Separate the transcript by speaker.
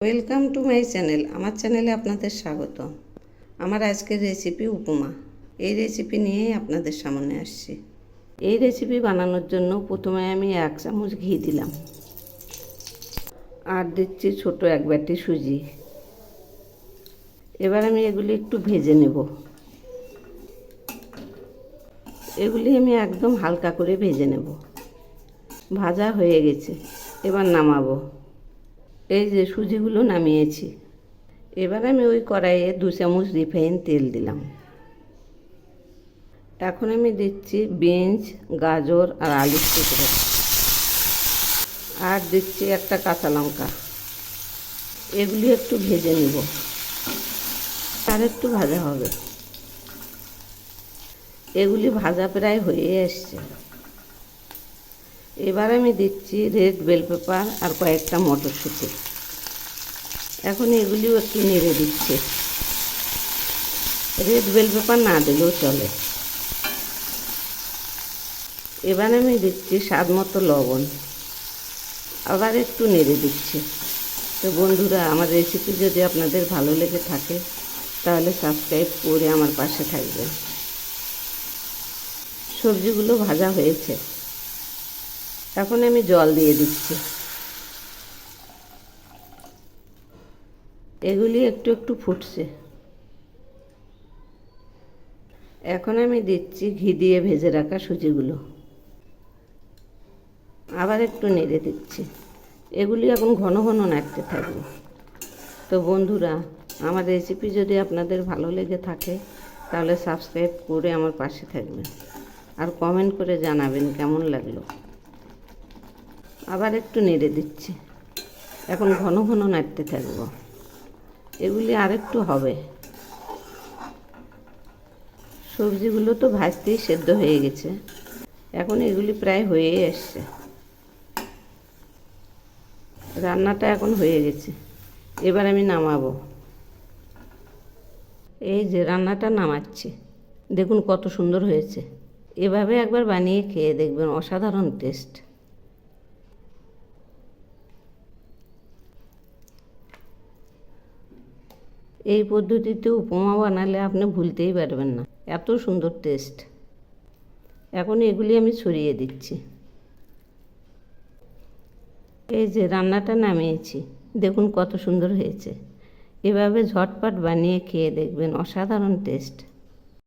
Speaker 1: Welcome to my channel. আমার চ্যানেলে আপনাদের স্বাগত। আমার আজকের রেসিপি উপমা। এই রেসিপি নিয়েই আপনাদের সামনে আসছি। এই রেসিপি বানানোর জন্য প্রথমে আমি 1 চামচ ঘি দিলাম, আর দিচ্ছি ছোট 1 বাটি সুজি। এবার আমি এগুলি একটু ভেজে নেব। এগুলি আমি একদম হালকা করে ভেজে নেব। ভাজা হয়ে গেছে, এবার নামাবো। এই যে সুজিগুলো নামিয়েছি। এবার আমি ওই কড়াইয়ে 2 চামচ রিফাইন তেল দিলাম। এখন আমি দিচ্ছি বিনস, গাজর আর আলুর টুকরো, আর দিচ্ছি একটা কাঁচা লঙ্কা। এগুলি একটু ভেজে নেব, আর একটু ভাজা হবে। এগুলি ভাজা প্রায় হয়ে এসছে। এবার আমি দিচ্ছি রেড বেল পেপার আর কয়েকটা মটরশুঁটি। এখন এগুলিও একটু নেড়ে দিচ্ছি। রেড বেল পেপার না দিলেও চলে। এবার আমি দিচ্ছি স্বাদ মতো লবণ, আবার একটু নেড়ে দিচ্ছি। তো বন্ধুরা, আমার রেসিপি যদি আপনাদের ভালো লেগে থাকে তাহলে সাবস্ক্রাইব করে আমার পাশে থাকবেন। সবজিগুলো ভাজা হয়েছে, এখন আমি জল দিয়ে দিচ্ছি। এগুলি একটু একটু ফুটছে। এখন আমি দিচ্ছি ঘি দিয়ে ভেজে রাখা সুজিগুলো, আবার একটু নেড়ে দিচ্ছি। এগুলি এখন ঘন ঘন নাড়তে থাকবে। তো বন্ধুরা, আমার রেসিপি যদি আপনাদের ভালো লেগে থাকে তাহলে সাবস্ক্রাইব করে আমার পাশে থাকবেন, আর কমেন্ট করে জানাবেন কেমন লাগলো। আবার একটু নেড়ে দিচ্ছি। এখন ঘন ঘন নাড়তে থাকবো। এগুলি আরেকটু হবে। সবজিগুলো তো ভাজতেই সেদ্ধ হয়ে গেছে। এখন এগুলি প্রায় হয়ে এসছে। রান্নাটা এখন হয়ে গেছে। এবার আমি নামাবো। এই যে রান্নাটা নামাচ্ছি, দেখুন কত সুন্দর হয়েছে। এভাবে একবার বানিয়ে খেয়ে দেখবেন, অসাধারণ টেস্ট। এই পদ্ধতিতে উপমা বানালে আপনি ভুলতেই পারবেন না, এত সুন্দর টেস্ট। এখন এগুলি আমি ছড়িয়ে দিচ্ছি। এই যে রান্নাটা নামিয়েছি, দেখুন কত সুন্দর হয়েছে। এভাবে ঝটপট বানিয়ে খেয়ে দেখবেন, অসাধারণ টেস্ট।